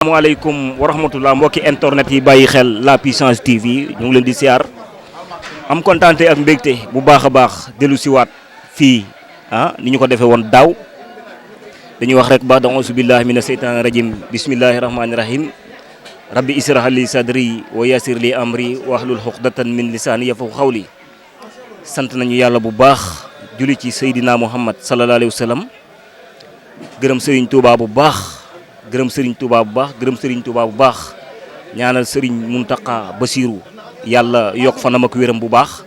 Assalamualaikum warahmatullah mbokki internet yi bàyyi xel La Puissance TV ñu ngi leen di siyaar am kontaante ak mbégte bu baax a baax dellu siwaat fii ni ñu ko defee woon daaw dañuy wax rek ba a'uuzu billahi mina seytaani rajim bismillahi rahmaani rahim rabbi israh li sadri wa yassir li amri wahlul uqdatan min lisaani yafqahu qawli sant nañu yàlla bu baax julli ci Seydina Muhammad sallallahu alayhi wa sallam gërëm Serigne Touba bu baax gërëm Serigne Touba bu baax ñaanal Serigne Muntaka Basiru yàlla yokk fanam ak wéram bu baax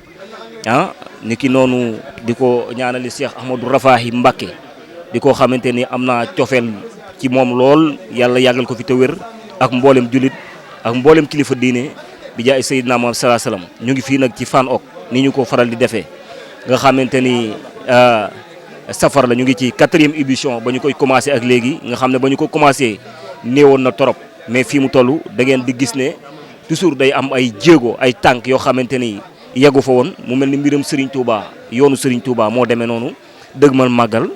niki noonu di ko ñaanali Cheikh Ahmadou Rafahi Mbacké di ko xamante ni am naa cofeel ci moom lool yàlla yàggal ko fi te wér ak mboolem julit ak mboolem kilifa diine bi jaay Seydina Muhammad sallallahu alayhi wasallam ñu ngi fii nag ci Fann ok ni ñu ko faral di defee nga xamante ni safar la ñu ngi ci 4e édition ba ñu koy commencé ak léegi nga xam ne ba ñu ko commencé néewoon na torop mais fii mu toll da ngeen di gis ne toujours day am ay jéego ay tànk yoo xamante ni yeggu fa woon mu mel ni mbiram Serigne Touba yoonu Serigne Touba moo demee noonu dëgmal màggal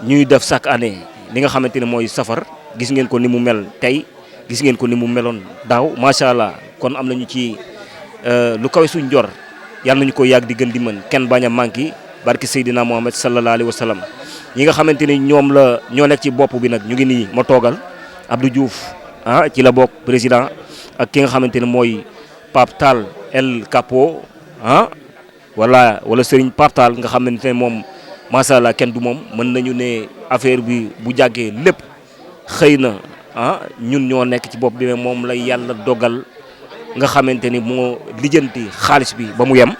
ñuy def chaque année li nga xamante ne mooy safar gis ngeen ko ni mu mel tey gis ngeen ko ni mu meloon daaw macha allah kon am nañu ci lu kawe suñ jor yàlla nañu ko yàgg di gën di mën kenn bañ a manqué barki Seydina Muhammad sallallahu alayhi wa sallam ñi nga xamante ni ñoom la ñoo nekk ci bopp bi nag ñu ngi nii ma toogal Abdou Diouf ci la bokk président ak ki nga xamante ne mooy Pape Tall El Capo wala Serigne Pape Tall nga xamante ne moom macha allah kenn du moom mën nañu ne affaire bi bu jàggee lépp xëy na ñun ñoo nekk ci bopp bi moom lay yàlla dogal nga xamante ni moo lijjanti xaalis bi ba mu yem.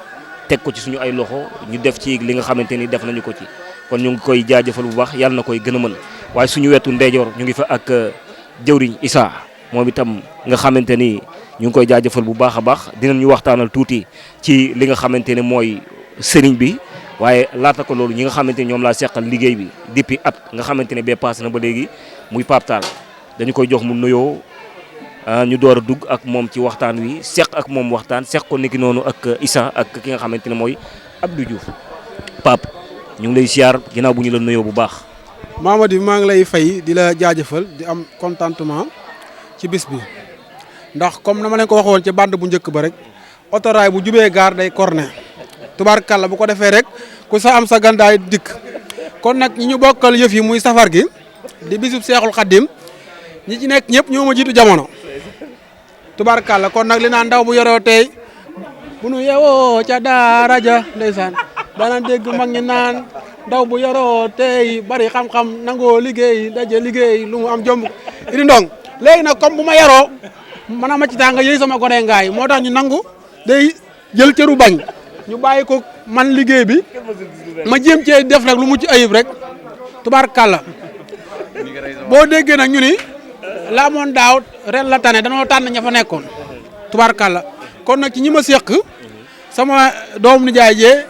teg ko ci suñu ay loxo ñu def ci li nga xamante ni def nañu ko ci kon ñu ngi koy jaajëfal bu baax yàlla na koy gën a mën waaye suñu wetu ndeyjoor ñu ngi fa ak jëwriñ Issa moom itam nga xamante ni ñu ngi koy jaajëfal bu baax a baax dinañu waxtaanal tuuti ci li nga xamante ne mooy sëriñ bi waaye laata ko loolu ñi nga xamante ni ñoom laa seqal liggéey bi depuis at nga xamante ne bee passé na ba léegi muy Pape Tall dañu koy jox mu nuyoo ñu door a dugg ak moom ci waxtaan wi seq ak moom waxtaan seq ko niki noonu ak Issa ak ki nga xamante ne mooy Abdou Diouf Pape ñu ngi lay siyaar ginnaaw bu ñu la nuyoo bu baax. Mamady maa ngi lay fay di la jaajëfal di am contentement ci bis bi ndax comme na ma leen ko waxoon ci bande bu njëkk ba rek autorail bu jubee gaar day corné tubaarkàlla bu ko defee rek ku sa am sa gandaay dikk kon nag ñi ñu bokkal yëf yi muy safar gi di bisub Seexul Xaddim ñi ci nekk ñëpp ñoo ma jiitu jamono. tubaarkàlla kon nag li naan ndaw bu yoroo tey bu nu yewoo ca daara ja ndeysaan dana dégg mag ñi naan ndaw bu yoroo tey bari xam-xam nangoo liggéey daje liggéey lu mu am jomb idi ndong léegi nag comme bu ma yaroo man a ma ci tànga yëy sama gone ngaay moo tax ñu nangu day jël cëru bañ ñu bàyyi ko man liggéey bi ma jéem cee def nag lu mucc ayib rek tubaarkàlla boo déggee nag ñu ni laa moon daaw ren la tane danoo tànn ña fa nekkoon tubaarkàlla kon nag ci ñi ma séq sama doom nijaay jee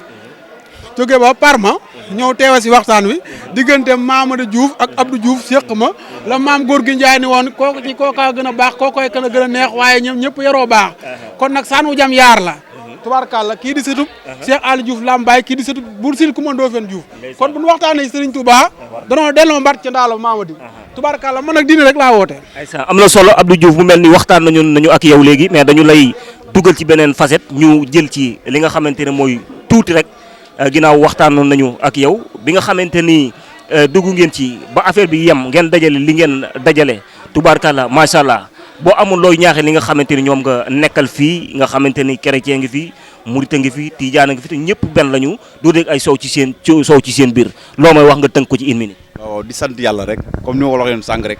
jóge ba Parma ñëw teewa si waxtaan wi diggante Mamadou Diouf ak Abdou Diouf séq ma la maam góor gi Njaay ni woon kooku ci kookaa gën a baax kookoy gën a neex waaye ñoom ñëpp yaroo baax kon nag saan wu jam yaar la tubaarkàlla kii di sëtub Cheikh Ali Diouf Lambaye kii di sëtub Buur Sil Kumandoo Fen Diouf kon bu ñu waxtaanee Serigne Touba danoo delloo mbat ci ndaalo Mamady tubaarkàlla man nag diine rek laa woote. aysa am na solo Abdou Diouf mu mel ni waxtaan nañu ak yow léegi mais dañu lay dugal ci beneen facette ñu jël ci li nga xamante ne mooy tuuti rek ginnaaw waxtaanoon nañu ak yow bi nga xamante ni dugg ngeen ci ba affaire bi yem ngeen dajale li ngeen dajale tubaarkàlla macha allah boo amul looy ñaaxee li nga xamante ni ñoom nga nekkal fii nga xamante ni chrétien ngi fi murit ngi fi tijaan ngi fi te ñëpp benn lañu doo dégg ay sow ci seen biir loo may wax nga tënk ko ci 1 minute. waaw di sant yàlla rek comme ni ma ko waxee sànq rek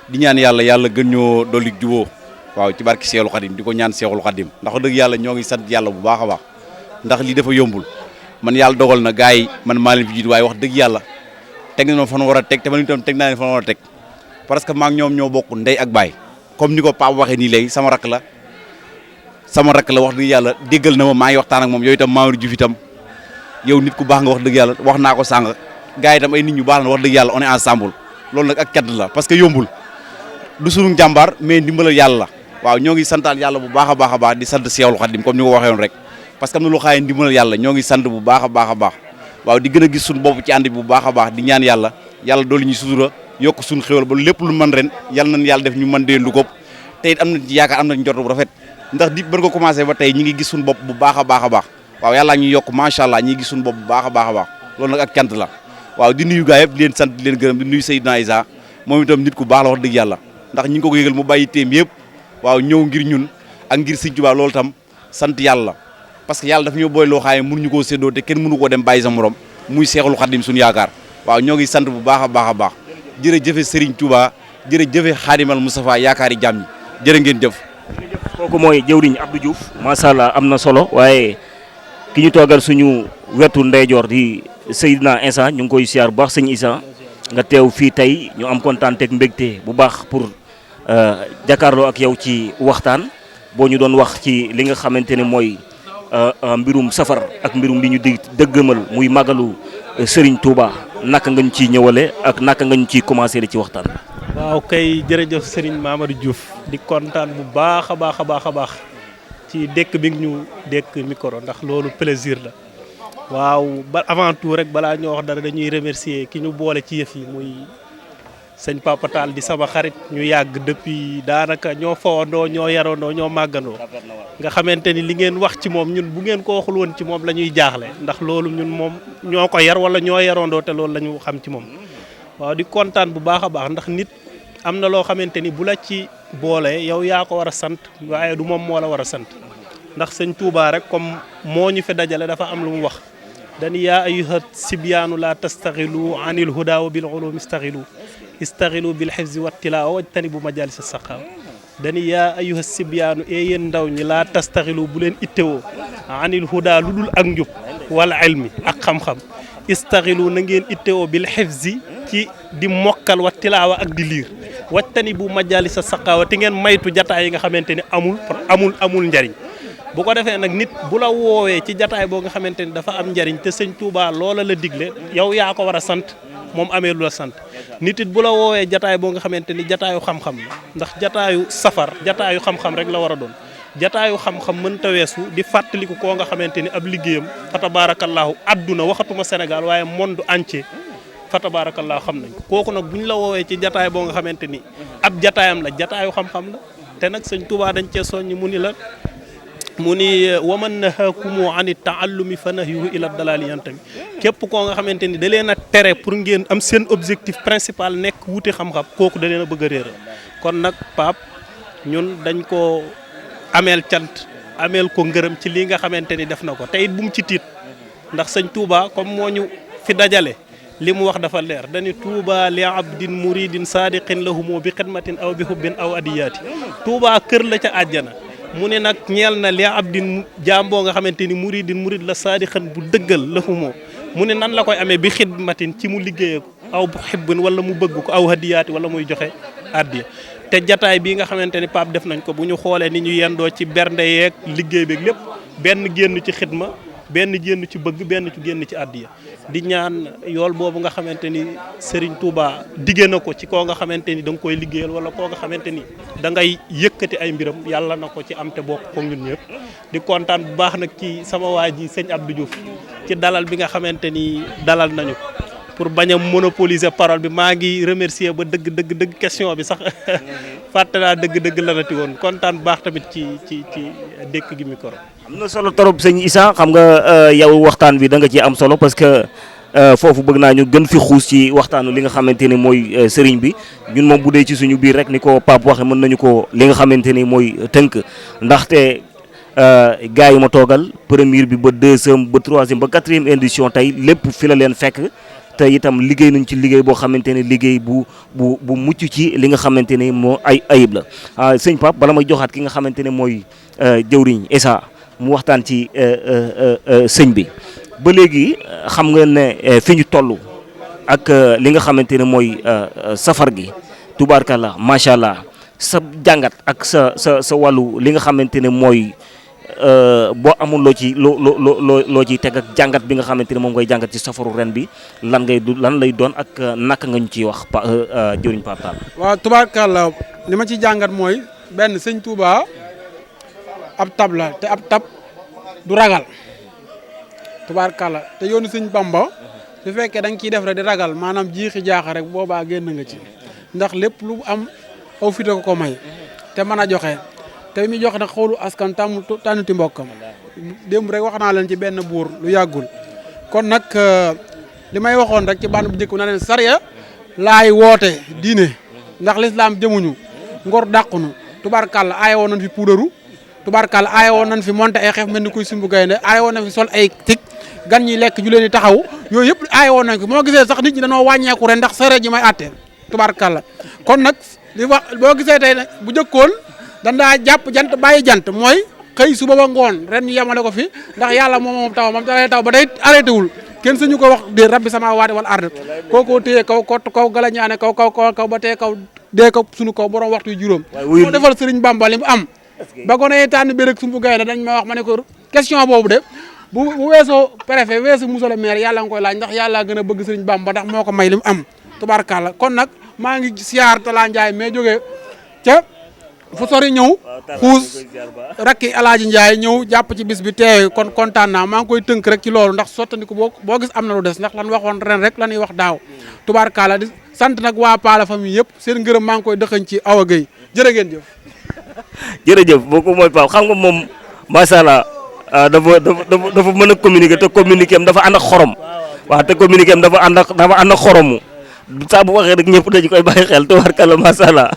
di ñaan yàlla gën ñoo dolli juboo waaw ci barki Seexul Xadim di ko ñaan Seexul Xadim ndax dëgg yàlla ñoo ngi sant yàlla bu baax a baax ndax lii dafa yombul man yàlla dogal na gars yi man maa leen fi jiitu waaye wax dëgg yàlla teg nañu fan war a teg te man itam teg naa leen fan war a teg parce que maa ngi ñoom ñoo bokk ndey ak baay comme ni ko Pape waxee nii léegi sama rakk la wax dëgg yàlla déggal na ma maa ngi waxtaan ak moom yow itam Mamadou Diouf itam yow nit ku baax nga wax dëgg yàlla wax naa ko sànq gars yi itam ay nit ñu baax na wax dëgg yàlla on est ensemble loolu nag ak cadd la parce que yombul du sunu jàmbaar mais ndimbalal yàlla la waaw ñoo ngi santaal yàlla bu baax a baax di sant Seexul Xadim comme ni ko waxee woon rek parce que am na lu xaayee ndimbalal yàlla ñoo ngi sant bu baax a baax waaw di gën a gis suñu bopp ci ànd bi bu baax a baax di ñaan yàlla doolu ñu sutura yokk suñu xéwal ba lépp lu mën ren yal nañ yàlla def ñu mën dee lu ko te it am nañ ci yaakaar am nañ njort bu rafet ndax di ban ko commencé ba tey ñi ngi gis suñu bopp bu baax a baax a baax waaw yàllaa ñuy yokk macha allah ñi ngi gis suñu bopp bu baax a baax a baax loolu nag ak cant la waaw di nuyu gaa yëpp di leen sant di leen gërëm di nuyu Seydina Isa moom itam nit ku baax la wax dëgg yàlla ndax ñi ngi ko yëgal mu bàyyi téem yëpp waaw ñëw ngir ñun ak ngir Sëñ Tuubaa loolu tam sant yàlla parce que yàlla dafa ñoo booy loo xaaye mënuñu koo séddoo te kenn mënu koo dem bàyyi sa morom muy Seexul Xadim suñu yaakaar waaw ñoo ngi sant bu baax a baax a baax jërëjëfe Serigne Touba jërëjëfe Xaadimal Moustapha yaakaari jàmm ñi jërë ngeen jëf kooku mooy jëwriñ Abdou Diouf macha allah am na solo waaye ki ñu toogal suñu wetu ndeyjoor di Seydina Isa ñu ngi koy siyaar bu baax sëñ Isa nga teew fii tey ñu am kontaan teg mbégte bu baax pour jàkkaarloo ak yow ci waxtaan boo ñu doon wax ci li nga xamante ne mooy mbirum safar ak mbirum li ñu dëggamal muy màggalu Serigne Touba naka nga ñu ciy ñëwale ak naka nga ñu ciy commencé ci waxtaan. waaw kay jërëjëf Serigne Mamadou Diouf di kontaan bu baax a baax a baax a baax ci dëkk bi ñu dëkk micro ndax loolu plaisir la waaw ba avant tout rek balaa ñoo wax dara dañuy remercier ki ñu boole ci yëf yi muy sëñ Papa Tall di sama xarit ñu yàgg depuis daanaka ñoo fawandoo ñoo yarandoo ñoo màggandoo nga xamante ni li ngeen wax ci moom ñun bu ngeen ko waxul woon ci moom la ñuy jaaxle ndax loolu ñun moom ñoo ko yar wala ñoo yarandoo te loolu la ñu xam ci moom waaw di kontaan bu baax a baax ndax nit am na loo xamante ni bu la ci boole yow yaa ko war a sant waaye du moom moo la war a sant ndax sëñ Touba rek comme moo ñu fi dajale dafa am lu mu wax dani yaa ayyuha sibyaanu la tastaxilu anil huda wa bil ulumi istaxilu bil xifzi wa tilaawa wajtanibu majalis saqaawa dani yaa ayyuha sibyaanu yéen ndaw ñi laa tastaxilu bu leen ittewoo anil huda lu dul ak njub wala ilmi ak xam-xam istaxilu na ngeen ittewoo bil xifzi ci di mokkal wa tilaawa ak di liir wajtanibu majalis saqaawa te ngeen maytu jataay yi nga xamante ni amul njariñ bu ko defee nag nit bu la woowee ci jataay boo nga xamante ni dafa am njariñ te sëñ Touba loola la digle yow yaa ko war a sant moom amee lu la sant nit it bu la woowee jataay boo nga xamante ni jataayu xam-xam la ndax jataayu safar jataayu xam-xam rek la war a doon jataayu xam-xam mënta weesu di fàttaliku koo nga xamante ni ab liggéeyam fa tabaarakallaahu adduna waxatuma Sénégal waaye monde entier fa tabaarakallaahu xam nañ ko kooku nag bu ñu la woowee ci jataay boo nga xamante ni ab jataayam la jataayu xam-xam la te nag sëñ Touba dañ cee soññ mu ni waman nahaakumu ani taallumi fa nahyuhu ila dalali yantami képp koo nga xamante ni da leen a tere pour ngeen am seen objectif principal nekk wuti xam-xam kooku da leen a bëgg a réeral kon nag Pape ñun dañ ko ameel cant ameel ko ngërëm ci lii nga xamante ni def na ko te it bu mu ci tiit ndax sëñ Touba comme moo ñu fi dajale li mu wax dafa leer dañu Touba li abdin muridin sadiqin lahumu bi xidmatin aw bi hubbin aw adiyaati Touba kër la ca àjjana mu ne nag ñeel na li abdin jàmboo nga xamante ni murid la saadixan bu dëggal la humoo mu ne nan la koy amee bi xidmatin ci mu liggéeyee ko aw bu xibbin wala mu bëgg ko aw hadiyaati wala muy joxe addiya te jataay bii nga xamante ni Pape def nañ ko bu ñu xoolee ni ñu yendoo ci bernde yeeg liggéey beeg lépp benn génn ci xidma benn génn ci bëgg benn ci génn ci addiya di ñaan yool boobu nga xamante ni Serigne Touba diggee na ko ci koo nga xamante ni da nga koy liggéeyal wala koo nga xamante ni da ngay yëkkati ay mbiram yàlla na ko ci am te bokk ko ñun ñëpp di kontaan bu baax nag ci sama waa ji sëñ Abdou Diouf ci dalal bi nga xamante ni dalal nañu pour bañ a monopoliser parole bi maa ngi remercier ba dëgg question bi sax fàtte naa dëgg lanati woon kontaan bu baax tamit ci dëkk gi micro. am na solo trop sëñ Issa xam nga yow waxtaan bi da nga ci am solo parce que foofu bëgg naa ñu gën fi xuus ci waxtaanu li nga xamante ni mooy sëriñ bi ñun moom bu dee ci suñu biir rek ni ko Pape waxe mën nañu ko li nga xamante ni mooy tënk ndaxte gars yi ma toogal première bi ba deuxième ba troisième ba quatrième édition tey lépp fi la leen fekk te itam liggéey nañ ci liggéey boo xamante ne liggéey bu mucc ci li nga xamante ni moo ayib la sëñ Pape bala may joxaat ki nga xamante ne mooy jëwriñ Issa mu waxtaan ci sëñ bi ba léegi xam nga ne fi ñu toll ak li nga xamante ne mooy safar gi tubaarkalla macha allah sa jàngat ak sa wàllu li nga xamante ne mooy boo amul loo ciy teg ak jàngat bi nga xamante ne moom ngay jàngat ci safaru ren bi lan lay doon ak naka nga ñu ciy wax jëwriñ Pape Tall. waaw tubaarkalla li ma ci jàngat mooy benn sëñ Touba ab tab la te ab tab du ragal tubaarkalla te yoonu sëñ Bamba su fekkee da nga ciy def rek di ragal maanaam jiixi jaaxa rek boobaa génn nga ci ndax lépp lu am aw fite ko may te mën a joxe te mi joxe nag xoolu askan tànnuti mbokkam démb rek wax naa leen ci benn buur lu yàggul kon nag li may waxoon rek ci bànn bu njëkk na leen sariya laay woote diine ndax lislaam jëmuñu ngor dàqunu tubaarkàlla aaye woon nañ fi puudaru tubaarkàlla aaye woon nañ fi monté ay xeef mel ni kuy sumbu gaynde aaye woon nañ fi sol ay tig gan ñi lekk ju leen di taxaw yooyu yëpp aaye woon nañ ko moo gisee sax nit ñi dañoo wàññeeku ren ndax sariya ji may àtte tubaarkàlla kon nag li wax boo gisee tey nag bu jëkkoon dañ daa jàpp jant bàyyi jant mooy xëy suba ba ngoon ren ñu yemale ko fi ndax yàlla moom taw moom da taw ba day arrêté wul kenn suñu ko wax de rabbi sama waate wala ard kookoo téye kaw kott kaw gala ñaane kaw ba tey kaw dee kaw suñu kaw borom waxtu yu juróom moo defal Sëriñ Bamba li mu am ba gone yi tànn bi rek sumbu gaynde dañ ma wax ma ne ko question boobu de bu weesoo préfet weesu monsieur le maire yàlla nga koy laaj ndax yàlla gën a bëgg Sëriñ Bamba ndax moo ko may li mu am tubaarkàlla kon nag maa ngi siyaar Talla Ndiaye mais jógee ca fu sori ñëw xuus rakki Alaaji Ndiaye ñëw jàpp ci bis bi teewe kon kontaan naa maa ngi koy tënk rek ci loolu ndax sottandiku boo gis am na lu des ndax lan waxoon ren rek la ñuy wax daaw tubaarkàlla di sant nag waa Paala famille yëpp seen ngërëm maa ngi koy dëxañ ci Awa Gueye jërë ngeen jëf jërëjëf boobu mooy Pape xam nga moom macha allah dafa mën a communiquer te communiquer am dafa ànd ak xorom waaw te communiquer am dafa ànd ak xoromu saa bu waxee rek ñëpp dañu koy bàyyi xel tubaarkàlla macha allah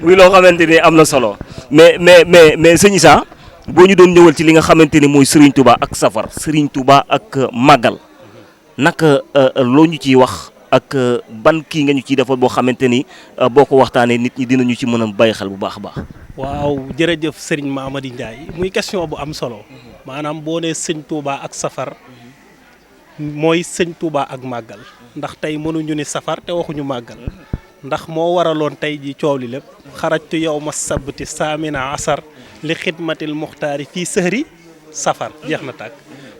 muy loo xamante ni am na solo mais sëñ Issa boo ñu doon ñëwal ci li nga xamante ni mooy Serigne Touba ak safar Serigne Touba ak màggal naka loo ñu ciy wax ak ban kii nga ñu ciy defal boo xamante ni boo ko waxtaanee nit ñi dinañu ci mën a bàyyi xel bu baax a baax. waaw jërëjëf Serigne Mamady Ndiaye muy question bu am solo maanaam boo nee sëñ Touba ak safar mooy sëñ Touba ak màggal ndax tey mënuñu ni safar te waxuñu màggal ndax moo waraloon tey ji coow li lépp xarajtu yow ma sabti saamina asar li xidmatil muxtaari fii sëhri safar jeex na tàkk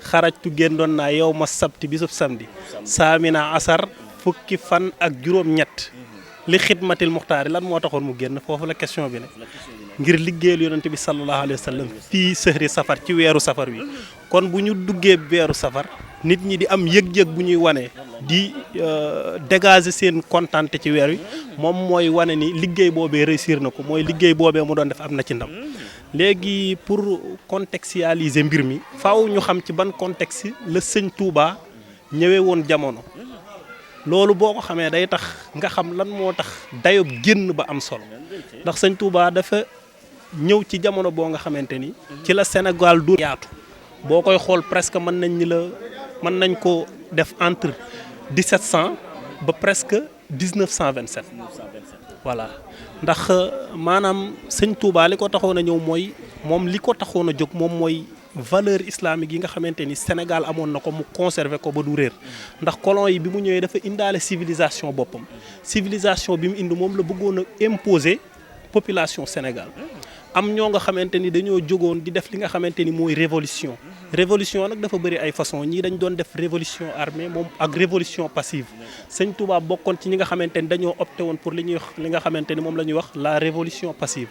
xarajtu génnoon naa yow ma sabti bisub samedi saamina asar fukki fan ak juróom-ñett li xidmatil muxtaari lan moo taxoon mu génn foofu la question bi ne ngir liggéeyal yonante bi sallallahu alayhi wa sallam fii sëhri safar ci weeru safar wi kon bu ñu duggee weeru safar nit ñi di am yëg-yëg bu ñuy wane di dégager seen kontante ci weer wi moom mooy wane ni liggéey boobee réussir na ko mooy liggéey boobee mu doon def am na ci ndam léegi pour contextualiser mbir mi faaw ñu xam ci ban contexte la sëñ Touba ñëwee woon jamono loolu boo ko xamee day tax nga xam lan moo tax dayob génn ba am solo ndax sëñ Touba dafa ñëw ci jamono boo nga xamante ni ci la Sénégal du yaatu boo koy xool presque mën nañ ko def entre 1700 ba presque 1927 voilà ndax maanaam sëñ Touba li ko taxoon a ñëw mooy moom li ko taxoon a jóg moom mooy valeur islamique yi nga xamante ni Sénégal amoon na ko mu conserver ko ba du réer ndax colon yi bi mu ñëwee dafa indaale civilisation boppam civilisation bi mu indi moom la bëggoon a imposer population Sénégal am ñoo nga xamante ni dañoo jógoon di def li nga xamante ni mooy révolution nag dafa bëri ay façon ñii dañ doon def révolution armée moom ak révolution passive sëñ Touba bokkoon ci ñi nga xamante ni dañoo opté woon pour li nga xamante ni moom la ñuy wax la révolution passive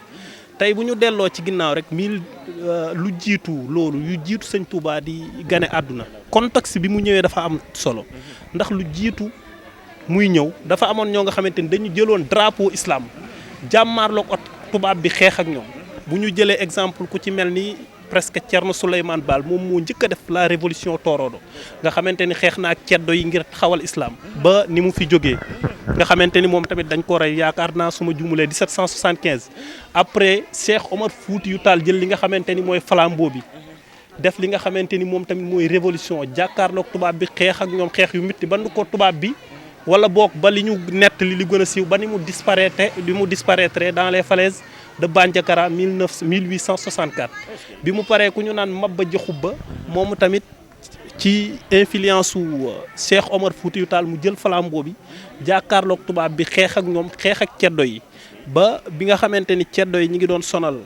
tey bu ñu delloo ci ginnaaw rek lu jiitu loolu yu jiitu sëñ Touba di gane àdduna contexte bi mu ñëwee dafa am solo ndax lu jiitu muy ñëw dafa amoon ñoo nga xamante ni dañu jëloon drapeau islam jàmmaarloog tubaab bi xeex ak ñoom bu ñu jëlee exemple ku ci mel ni presque Thierno Souleymane Baal moom moo njëkk a def la révolution Torodo nga xamante ni xeex na ak ceddo yi ngir taxawal islam ba ni mu fi jógee nga xamante ni moom tamit dañ ko rey yaakaar naa suma jumulee 1775 après Cheikh Omar Foutiyou Tall jël li nga xamante ni mooy flambeau bi def li nga xamante ni moom tamit mooy révolution jàkkaarloog tubaab bi xeex ak ñoom xeex yu métti ba nu ko tubaab bi wala boog ba li ñu nettali li gën a siiw ba ni mu disparaître dans les falaises de Bandiagara 1864 bi mu paree ku ñu naan Maba Jaxu Ba moomu tamit ci influence su Cheikh Omar Foutiyou Tall mu jël flambeau bi jàkkaarloog tubaab bi xeex ak ñoom xeex ak ceddo yi ba bi nga xamante ni ceddo yi ñi ngi doon sonal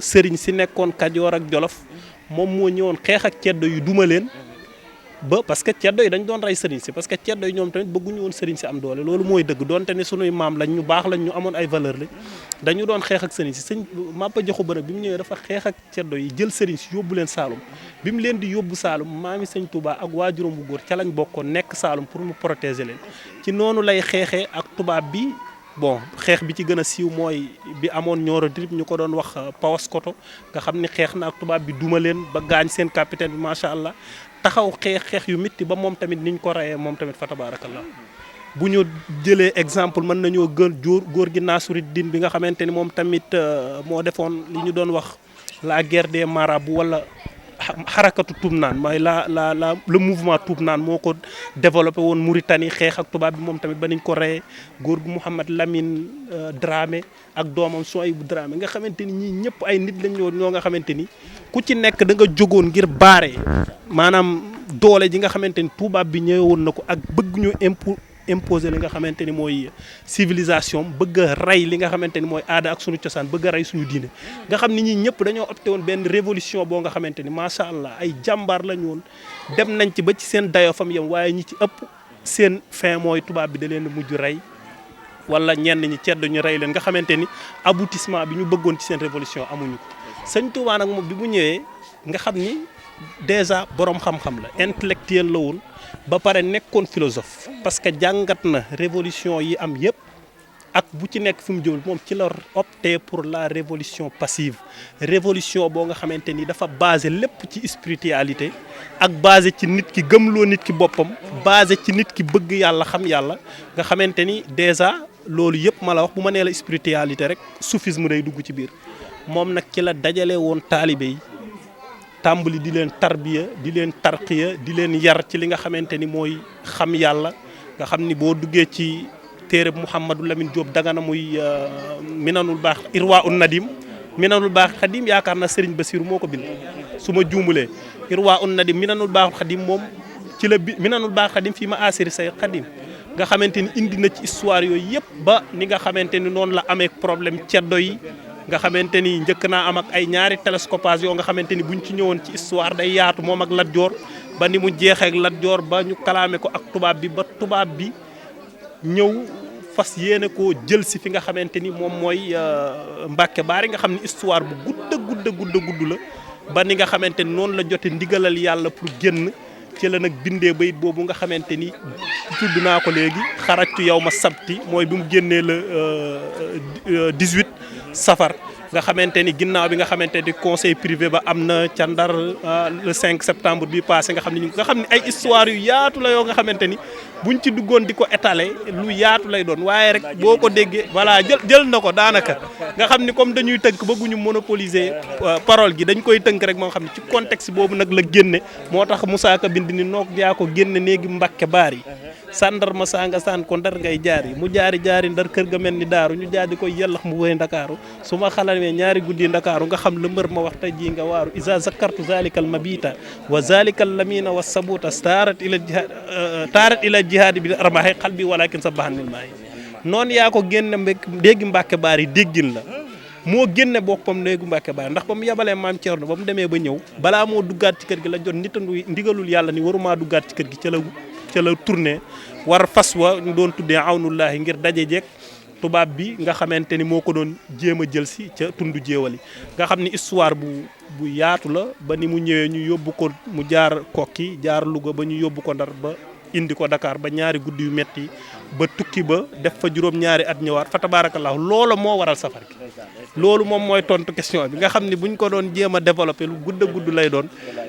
sëriñ si nekkoon Kajoor ak Jolof moom moo ñëwoon xeex ak ceddo yi duma leen ba parce que ceddo yi dañ doon rey sëriñ si parce que ceddo yi ñoom tamit bëgguñu woon sëriñ si am doole loolu mooy dëgg doonte ni sunuy maam lañ ñu baax lañ ñu amoon ay valeur lañ dañu doon xeex ak sëriñ si sëñ Maba Jaxu Ba nag bi mu ñëwee dafa xeex ak ceddo yi jël sëriñ si yóbbu leen Saalum bi mu leen di yóbbu Saalum maami sëñ Touba ak waajuram bu góor ca lañ bokkoon nekk Saalum pour mu protéger leen ci noonu lay xeexee ak tubaab bi. bon xeex bi ci gën a siiw mooy bi amoon Nioro Drip ñu ko doon wax Paoskoto nga xam ni xeex na ak tubaab bi duma leen ba gaañ seen capitaine bi macha allah taxaw xeex yu métti ba moom tamit niñ ko reyee moom tamit fa tabarakallah bu ñu jëlee exemple mën nañoo gën góor gi Nasruddin bi nga xamante ni moom tamit moo defoon li ñu doon wax la guerre des marabouts wala xarakatu Toubnaan mooy le mouvement Toubnaan moo ko développé woon Mauritanie xeex ak tubaab bi moom tamit ba niñ ko reyee góor gu Mouhamad Lamine Dramé ak doomam Souaïbou Dramé nga xamante ni ñii ñëpp ay nit lañ ñoo nga xamante ni ku ci nekk da nga jógoon ngir baare maanaam doole ji nga xamante ni tubaab bi ñëwoon na ko ak bëgg ñu imposer li nga xamante ni mooy civilisation bëgg a rey li nga xamante ni mooy aada ak suñu cosaan bëgg a rey suñu diine nga xam ni ñii ñëpp dañoo opté woon benn révolution boo nga xamante ni macha allah ay jàmbaar lañu woon dem nañ ci ba ci seen dayoo fam yam waaye ñi ci ëpp seen fin mooy tubaab bi da leen mujj rey wala ñenn ñi ceddo ñu rey leen nga xamante ni aboutissement bi ñu bëggoon ci seen révolution amuñu ko sëñ Tuubaa nag moom bi mu ñëwee nga xam ni déjà borom xam-xam la intellectuel la woon ba pare nekkoon philosophe parce que jàngat na révolution yi am yëpp ak bu ci nekk fi mu jëm moom ci la opté pour la révolution passive révolution boo nga xamante ni dafa basé lépp ci spiritualité ak basé ci nit ki gëmloo nit ki boppam basé ci nit ki bëgg yàlla xam yàlla nga xamante ni déjà loolu yëpp ma la wax bu ma nee la spiritualité rek soufisme day dugg ci biir moom nag ci la dajale woon taalibe yi tàmbali di leen tarbiya di leen tarqiya di leen yar ci li nga xamante ni mooy xam yàlla nga xam ni boo duggee ci téere Mouhamadou Lamine Diop Dagana muy minanul baax irwaa'un nadim minanul baax xadim yaakaar na Serigne Bassirou moo ko bind su ma juumulee irwaa'un nadim minanul baax xadim moom ci la bi minanul baax xadim fii ma asiri say xadim nga xamante ni indi na ci histoire yooyu yëpp ba ni nga xamante ni noonu la amee problème ceddo yi nga xamante ni njëkk naa am ak ay ñaari télescopage yoo nga xamante ni buñ ci ñëwoon ci histoire day yaatu moom ak Lat Joor ba ni mu jeexee ak Lat Joor ba ñu kalaame ko ak tubaab bi ba tubaab bi ñëw fas yéene koo jël si fi nga xamante ni moom mooy Mbàkke Baari nga xam ni histoire bu gudd la ba ni nga xamante ni noonu la jote ndigalal yàlla pour génn ci la nag bindee bayit boobu nga xamante ni tudd naa ko léegi xarajtu yow ma sabti mooy bi mu génnee le 18 safar nga xamante ni ginnaaw bi nga xamante ni conseil privé ba am na ca Ndar le 5 septembre bi passé nga xam ne ay histoire yu yaatu la yoo nga xamante ni buñ ci duggoon di ko étaler lu yaatu lay doon waaye rek boo ko déggee voilà jël na ko daanaka nga xam ni comme dañuy tënk bëgguñu monopoliser parole gi dañ koy tënk rek moo xam ne ci contexte boobu nag la génne moo tax Moussa Ka bind ni noog yaa ko génne néegi Mbàkke Baari sàndar ma saa nga saan ko ndar ngay jaari mu jaari ndar kër ga mel ni daaru ñu jaar di koy yellax mu wëy ndakaaru su ma xalamee ñaari guddi ndakaaru nga xam la mbër ma wax tey jii nga waaru isa zakartu zalikal mabita wa zalikal lamina wa sabuta taarat ila jihaadi bi armahi qalbi walakin sabahanil maayi noonu yaa ko génne déggi Mbàkke Baari déggin la moo génne boppam néegu Mbàkke Baari ndax ba mu yabalee maam Thierno ba mu demee ba ñëw balaa moo duggaat ci kër gi la jot nitandu ndigalul yàlla ni warumaa duggaat ci kër gi ca la tourné war fas wa ñu doon tuddee awnullahi ngir daje jeeg tubaab bi nga xamante ni moo ko doon jéem a jël si ca tundu jéewali nga xam ni histoire bu yaatu la ba ni mu ñëwee ñu yóbbu ko mu jaar Kokki jaar Louga ba ñu yóbbu ko Ndar ba indi ko Dakar ba ñaari guddi yu metti ba tukki ba def fa juróom-ñaari at ñëwaat fa tabaarakallaahu loolu moo waral safar gi loolu moom mooy tontu question bi nga xam ni buñ ko doon jéem a développé lu gudd lay doon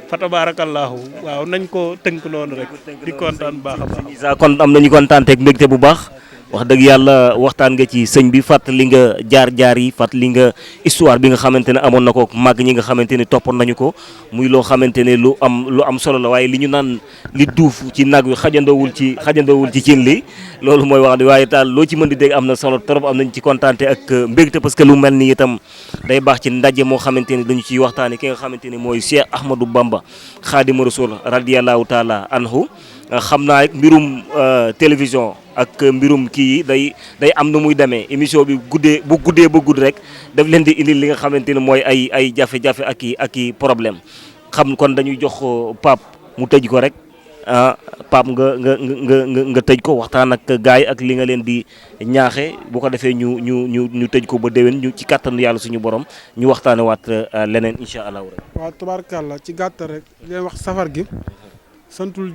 fa tabaarakallaahu waaw nañ ko tënk noonu rek di kontaan baax a baax. kon am nañu kontaan ak mbégte bu baax wax dëgg yàlla waxtaan nga ci sëñ bi fàttali nga jaar-jaar yi fàttali nga histoire bi nga xamante ne amoon na ko mag ñi nga xamante ne toppoon nañu ko muy loo xamante ne lu am solo la waaye li ñu naan li duuf ci nag wi xajandoowul ci cin li loolu mooy wax waaye daal loo ci mën di dégg am na solo trop am nañ ci kontaante ak mbégte parce que lu mel ni itam day baax ci ndaje moo xamante ni dañu ciy waxtaane ki nga xamante ni mooy Cheikh Ahmadou Bamba Khadimu Rasul radiyallahu taala anhu xam naa rek mbirum télévision ak mbirum kii yi day am nu muy demee émission bi bu guddee ba gudd rek daf leen di indil li nga xamante ni mooy ay jafe-jafe ak i problème xam kon dañuy jox Pape mu tëj ko rek Pape nga tëj ko waxtaan ak gaay ak li nga leen di ñaaxe bu ko defee ñu tëj ko ba déwén ñu ci kàttanu yàlla suñu borom ñu waxtaane waat leneen incha allahu rek. waaw tubaarkàlla ci gàttal rek leen wax safar gi santul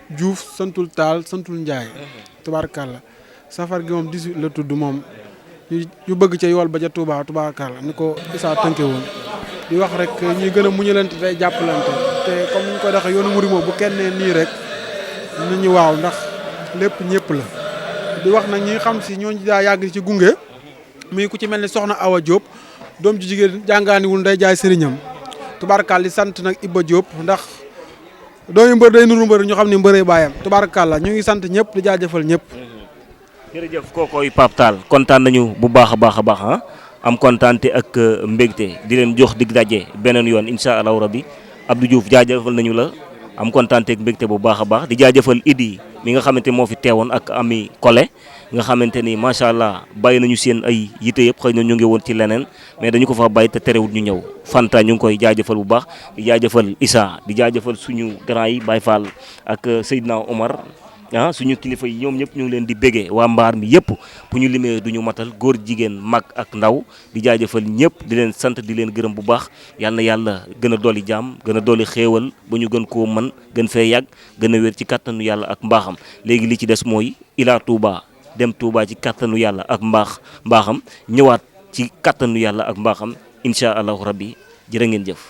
Diouf santul Taal santul Njaay tubaarkàlla safar gi moom 18 la tudd moom ñu bëgg ca yool ba ca Touba tubaarkàlla ni ko Issa tënke woon di wax rek ñuy gën a muñalante tey jàppalante te comme ni ñu koy waxee yoonu muri moom bu kenn nii rek nit ñi waaw ndax lépp ñëpp la di wax nag ñi xam si ñooñu daa yàgg ci gunge muy ku ci mel ni soxna Awa Diop doom ji jigéen jàngaaniwul nday jaay sëriñam tubaarkàlla di sant nag Ibba Diop ndax doomu mbër day nuru mbër ñu xam ne mbëree baayam tubaarkàlla ñu ngi sant ñëpp di jaajëfal ñëpp. jërëjëf kookooy Pape Tall kontaan nañu bu baax a baax am kontaante ak mbégte di leen jox dig daje beneen yoon incha allahu rabbi Abdou Diouf jaajëfal nañu la am kontaante ak mbégte bu baax a baax di jaajëfal Idi mi nga xamante moo fi teewoon ak Ami Kole nga xamante ni macha allah bàyyi nañu seen ay yite yëpp xëy na ñu ngi woon ci leneen mais dañu ko fa bàyyi te terewul ñu ñëw Fanta ñu ngi koy jaajëfal bu baax di jaajëfal Issa di jaajëfal suñu grand yi Baye Fall ak Seydina Omar suñu kilifa yi ñoom ñëpp ñu ngi leen di béggee waa mbaar mi yëpp bu ñu limee duñu matal góor jigéen mag ak ndaw di jaajëfal ñëpp di leen sant di leen gërëm bu baax yal na yàlla gën a dolli jàmm gën a dolli xéewal ba ñu gën koo mën gën fee yàgg gën a wér ci kattanu yàlla ak mbaaxam léegi li ci des mooy Ila Touba dem Touba ci kattanu yàlla ak mbaaxam ñëwaat ci kattanu yàlla ak mbaaxam incha allahu rabbi jërë ngeen jëf